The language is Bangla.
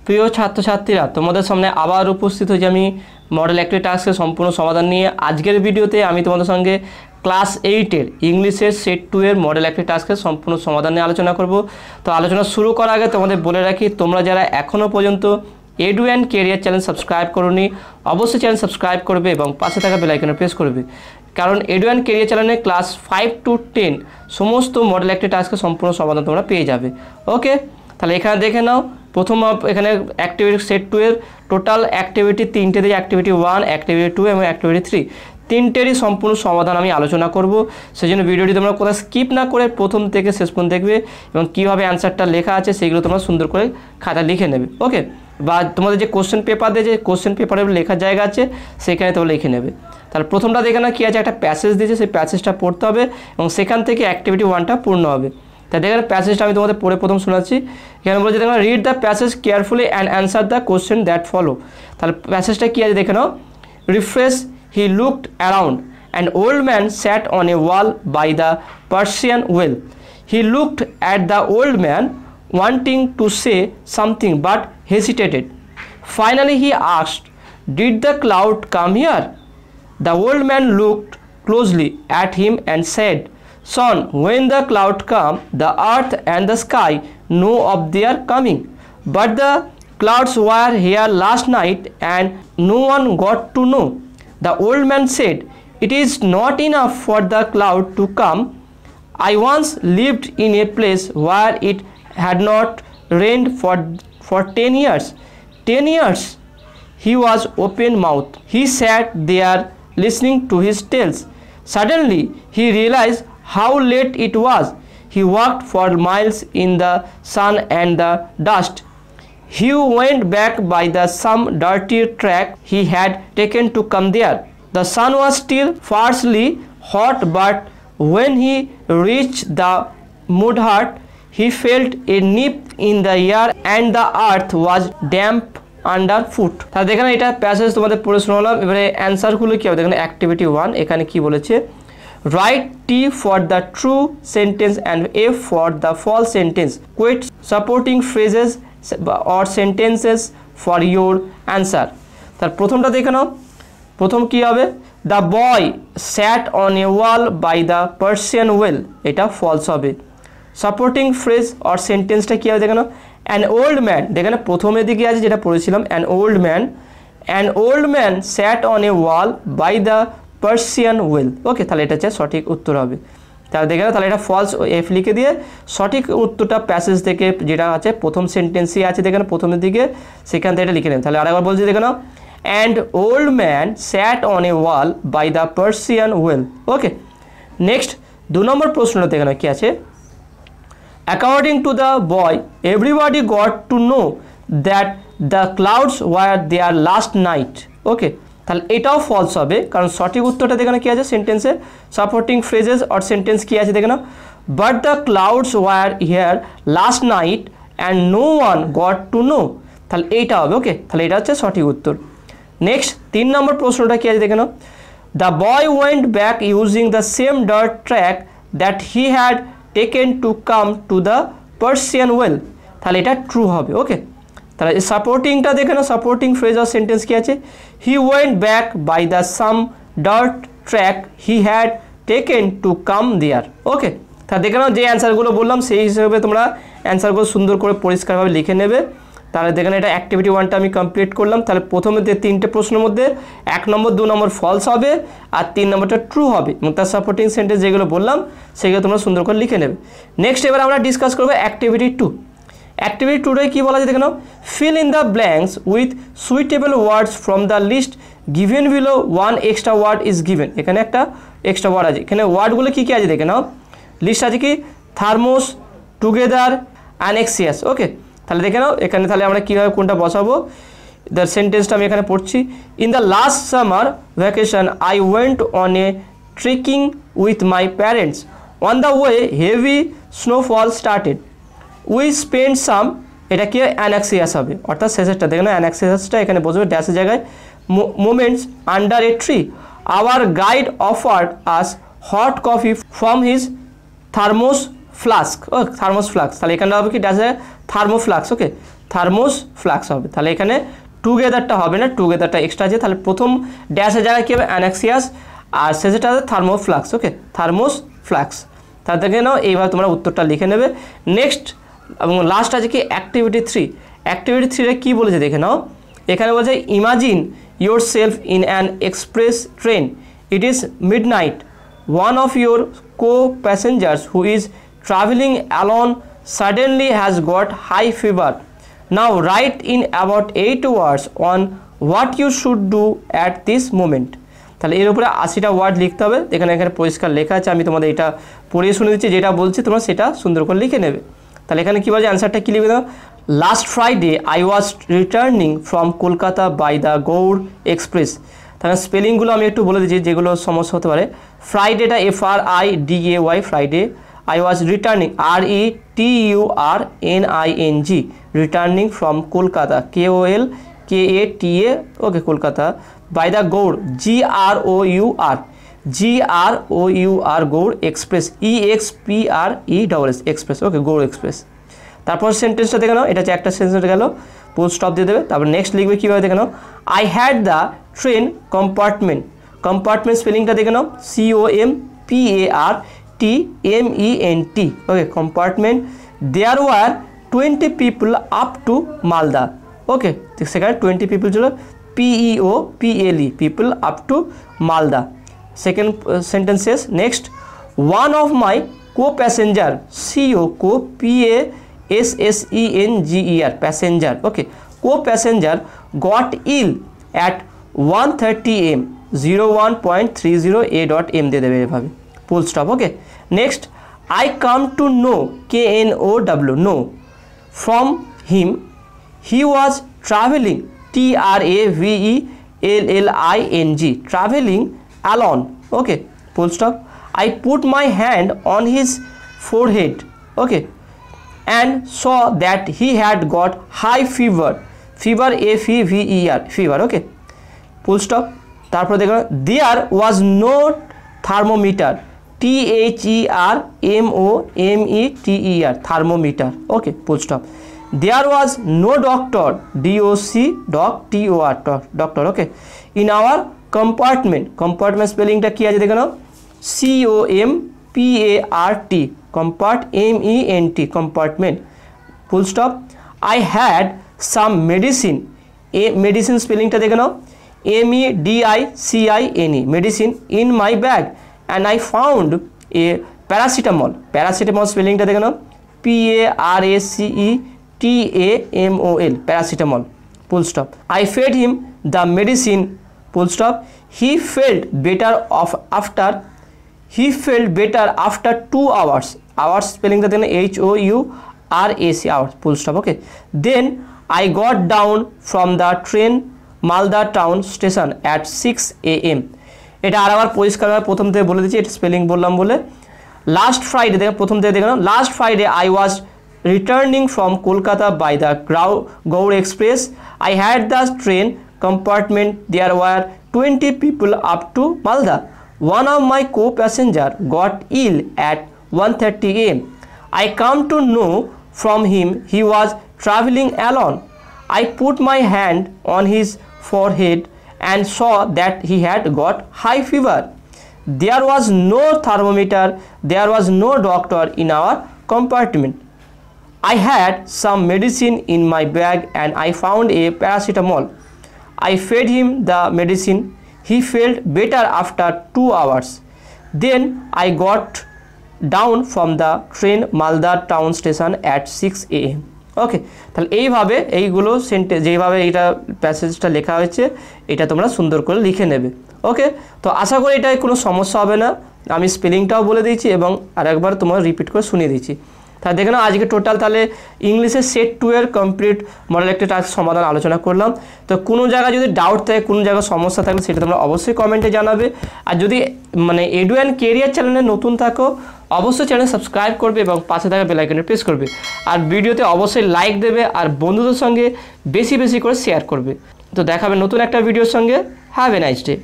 প্রিয় ছাত্রছাত্রীরা, তোমাদের সামনে আবার উপস্থিত হয়েছি আমি মডেল অ্যাক্টিভিটি টাস্কের সম্পূর্ণ সমাধান নিয়ে। আজকের ভিডিওতে আমি তোমাদের সঙ্গে ক্লাস 8-এর ইংলিশের সেট 2 এর মডেল অ্যাক্টিভিটি টাস্কের সম্পূর্ণ সমাধান নিয়ে আলোচনা করব। তো আলোচনা শুরু করার আগে তোমাদের বলে রাখি, তোমরা যারা এখনও পর্যন্ত edu and career channel subscribe করোনি, অবশ্যই চ্যানেল সাবস্ক্রাইব করবে এবং পাশে থাকা বেল আইকনে প্রেস করবে, কারণ এডু অ্যান্ড কেরিয়ার চ্যানেলে ক্লাস 5 to 10 সমস্ত মডেল অ্যাক্টিভিটি টাস্কের সম্পূর্ণ সমাধান তোমরা পেয়ে যাবে। ওকে, তাহলে এখানে দেখে নাও। প্রথম এখানে অ্যাক্টিভিটি সেট 2 এর টোটাল অ্যাক্টিভিটি 3টে দিয়ে অ্যাক্টিভিটি 1, অ্যাক্টিভিটি 2 এবং অ্যাক্টিভিটি 3 তিনটেরই সম্পূর্ণ সমাধান আমি আলোচনা করব। সেই জন্য ভিডিওটি তোমরা কোথাও স্কিপ না করে প্রথম থেকে শেষ পর্যন্ত দেখবে এবং কীভাবে অ্যান্সারটা লেখা আছে সেগুলো তোমরা সুন্দর করে খাতা লিখে নেবে। ওকে, বা তোমাদের যে কোশ্চেন পেপার দিয়ে যে কোশ্চেন পেপারে লেখার জায়গা আছে সেখানে তোমরা লিখে নেবে। তাহলে প্রথমটা দেখে না কী আছে, একটা প্যাসেজ দিয়েছে, সেই প্যাসেজটা পড়তে হবে এবং সেখান থেকে অ্যাক্টিভিটি 1টা পূর্ণ হবে। তাই দেখেন প্যাসেজটা আমি তোমাদের পড়ে প্রথম শোনাচ্ছি। এখানে বলছে দেখেন, read the passage carefully and answer the question that follow. তাহলে প্যাসেজটা কী আছে দেখে নাও। Refresh, he looked around, an old man sat on a wall by the Persian well. He looked at the old man wanting to say something but hesitated. Finally he asked, did the cloud come here? The old man looked closely at him and said, son, when the cloud come, the earth and the sky know of their coming. But the clouds were here last night and no one got to know. The old man said, it is not enough for the cloud to come. I once lived in a place where it had not rained for 10 years. 10 years. He was open mouthed. He sat there listening to his tales. Suddenly he realized how late it was. He walked for miles in the sun and the dust. He went back by some dirty track he had taken to come there. The sun was still fiercely hot, but when he reached the mud hut, he felt a nip in the air and the earth was damp underfoot. তাহলে দেখেন এটা প্যাসেজ তোমাদের পড়ে শোনালাম। এবারে অ্যান্সারগুলো কী হবে দেখেন। অ্যাক্টিভিটি 1 এখানে কি বলেছে, write T for the true sentence and F for the false sentence, quote supporting phrases or sentences for your answer. তার প্রথমটা দেখে নাও। প্রথম কী হবে, the boy sat on a wall by the Persian well, এটা ফলস হবে। সাপোর্টিং ফ্রেজ অর সেন্টেন্সটা কী হবে দেখে নাও। অ্যান ওল্ড ম্যান, দেখেন প্রথমের দিকে আছে যেটা পড়েছিলাম, an old man sat on a wall by the Persian well. Okay, তাহলে এটা হচ্ছে সঠিক উত্তর হবে। তাহলে দেখে নাও, তাহলে এটা ফলস এফ লিখে দিয়ে সঠিক উত্তরটা প্যাসেজ থেকে যেটা আছে প্রথম সেন্টেন্সই আছে দেখেন প্রথমের দিকে, সেখান থেকে এটা লিখে নেন। তাহলে আরেকবার বলছি দেখে নাও, and old man sat on a wall by the Persian well. Okay, next 2 number প্রশ্নটা দেখে নাও কী আছে। According to the boy, everybody got to know that the clouds were there last night. ওকে, তাহলে এটাও ফলস হবে, কারণ সঠিক উত্তরটা দেখে কী আছে সেন্টেন্সের সাপোর্টিং ফ্রেজেস অর সেন্টেন্স কী আছে দেখে না, but the clouds were here last night and no one got to know. তাহলে এইটা হবে। ওকে, তাহলে এটা হচ্ছে সঠিক উত্তর। নেক্সট 3 নম্বর প্রশ্নটা কী আছে দেখে নাও। The boy went back using the same dirt track that he had taken to come to the Persian well. তাহলে এটা ট্রু হবে। ওকে, তাহলে সাপোর্টিংটা দেখে না, সাপোর্টিং ফ্রেজ আর সেন্টেন্স কি আছে, he went back by the some dirt track he had taken to come there. Okay, তাহলে দেখে নাও যে অ্যান্সারগুলো বললাম সেই হিসেবে তোমরা অ্যান্সারগুলো সুন্দর করে পরিষ্কারভাবে লিখে নেবে। তাহলে দেখেন এটা অ্যাক্টিভিটি 1টা আমি কমপ্লিট করলাম। তাহলে প্রথমে 3টে প্রশ্নের মধ্যে 1 নম্বর 2 নম্বর ফলস হবে আর 3 নম্বরটা ট্রু হবে এবং তার সাপোর্টিং সেন্টেন্স যেগুলো বললাম সেগুলো তোমরা সুন্দর করে লিখে নেবে। নেক্সট এবার আমরা ডিসকাস করবো অ্যাক্টিভিটি 2। অ্যাক্টিভিটি 2টায় কী বলা যায় দেখে নাও, fill in the blanks with suitable words from the list given below 1 extra word is given. এখানে একটা এক্সট্রা ওয়ার্ড আছে। এখানে ওয়ার্ডগুলো কী কী আছে দেখে নাও। লিস্ট আছে কি, থার্মোস, টুগেদার, অ্যানেক্সিয়াস। ওকে, তাহলে দেখে নাও এখানে তাহলে আমরা কীভাবে কোনটা বসাবো। দ্য সেন্টেন্সটা আমি এখানে পড়ছি। In the last summer vacation I went on a trekking with my parents. On the way heavy snowfall started. We spend some, এটা কি অ্যানাক্সিয়াস হবে, অর্থাৎ শেষেরটা দেখে নাও অ্যানাক্সিয়াসটা এখানে বসবে ড্যাশের জায়গায়। Moments under a tree. Our guide offered us hot coffee from his thermos flask. ও থার্মোস ফ্লাস্ক, তাহলে এখানে হবে কি ড্যাশে থার্মোফ্লাক্স। ওকে, থার্মোস ফ্লাক্স হবে। তাহলে এখানে টুগেদারটা হবে না, টুগেদারটা এক্সট্রা আছে। তাহলে প্রথম ড্যাশের জায়গায় কী হবে অ্যানাক্সিয়াস, আর শেষেরটা হবে থার্মোফ্লাক্স। Okay, thermos flux. তার দেখে নাও এইভাবে তোমরা উত্তরটা লিখে নেবে। নেক্সট এবং লাস্ট আছে কি অ্যাক্টিভিটি 3। অ্যাক্টিভিটি 3 কী বলেছে দেখে নাও। এখানে বলছে imagine yourself in an express train, it is midnight, one of your co passengers who is travelling alone suddenly has got high fever. Now write in about 8 words on what you should do at this moment. তাহলে এর উপরে 80টা ওয়ার্ড লিখতে হবে। এখানে পরিষ্কার লেখা আছে, আমি তোমাদের এটা পড়িয়ে শুনে দিচ্ছি, যেটা বলছি তোমরা সেটা সুন্দর করে লিখে নেবে। তাহলে এখানে কী বলছে অ্যান্সারটা কী লিখবে দাও। Last Friday I was returning from Kolkata by the Gaur express. তাহলে স্পেলিংগুলো আমি একটু বলে দিচ্ছি যেগুলো সমস্যা হতে পারে। ফ্রাইডেটা FRIDAY, Friday. I was returning RETURNING, returning from Kolkata, KOLKATA, okay, Kolkata, by the Gaur, GROUR Gaur Express, EXPRESS Express, okay, Gaur Express। তারপর সেন্টেন্সটা দেখে নাও, এটা হচ্ছে একটা সেন্টেন্স গেল, ফুল স্টপ দিয়ে দেবে। তারপর নেক্সট লিখবে কীভাবে দেখে নাও। I had the train compartment, compartment স্পেলিংটা দেখে নাও, COMPARTMENT, okay, compartment. There were 20 people up to Malda, okay, সেখানে 20 people ছিল, PEOPLE, people up to Malda। Second sentence শেষ। Next, one of my co-passenger, PASSENGER, passenger, okay, co-passenger got ill at 1:30 am, 01.30 দিয়ে দেবে এভাবে, full stop. Okay, next, I come to know, KNOW, know, from him, he was traveling, TRAVELLING, traveling alone, okay, full stop. I put my hand on his forehead, okay, and saw that he had got high fever, fever, FEVER, fever, okay, full stop. তারপর দেখো, there was no thermometer, THERMOMETER, thermometer, okay, full stop. There was no doctor, DOCTOR, doctor, okay, in our compartment, compartment spellingটা কি আছে দেখো নাও, COMPART, compartment, compartment, full stop. I had some medicine, medicine spellingটা দেখো নাও, MEDICINE, medicine, in my bag, and I found a paracetamol, paracetamol spellingটা দেখো নাও, PARACETAMOL, paracetamol, full stop. I fed him the medicine, full stop. He felt better after 2 hours, hours spellingটা দেখো, HOURAC, hours, full stop, okay. Then I got down from the train Malda town station at 6 AM। এটা আর আবার পরিষ্কারভাবে প্রথম থেকে বলে দিচ্ছি, এটা স্পেলিং বললাম বলে। লাস্ট ফ্রাইডে দেখো, প্রথম থেকে দেখো, last Friday I was returning from Kolkata by the Gaur express. I had the train compartment. There were 20 people up to Malda. One of my co-passenger got ill at 1:30 AM. I come to know from him he was traveling alone. I put my hand on his forehead and saw that he had got high fever. There was no thermometer, there was no doctor in our compartment. I had some medicine in my bag and I found a paracetamol. I fed him the medicine. He felt better after 2 hours. Then I got down from the train Malda town station at 6 AM. ওকে, তাহলে এইভাবে এইগুলো সেন্টেন্স যেইভাবে এইটা প্যাসেজটা লেখা হয়েছে এটা তোমরা সুন্দর করে লিখে নেবে। ওকে, তো আশা করি এটায় কোনো সমস্যা হবে না। আমি স্পেলিংটাও বলে দিয়েছি এবং আরেকবার তোমরা রিপিট করে শুনিয়ে দিচ্ছি। তাহলে দেখে নাও আজকে টোটাল তাহলে ইংলিশের সেট 2 এর কমপ্লিট মডেল একটা টাস্ক সমাধান আলোচনা করলাম। তো কোনো জায়গায় যদি ডাউট থাকে, কোনো জায়গায় সমস্যা থাকলে সেটা তোমরা অবশ্যই কমেন্টে জানাবে। আর যদি মানে এডু অ্যান্ড কেরিয়ার চ্যানেলে নতুন থাকো অবশ্যই চ্যানেল সাবস্ক্রাইব করবে এবং পাশে থাকা বেল আইকনে প্রেস করবে। আর ভিডিওতে অবশ্যই লাইক দেবে আর বন্ধুদের সঙ্গে বেশি বেশি করে শেয়ার করবে। তো দেখাবে নতুন একটা ভিডিওর সঙ্গে। Have a nice day.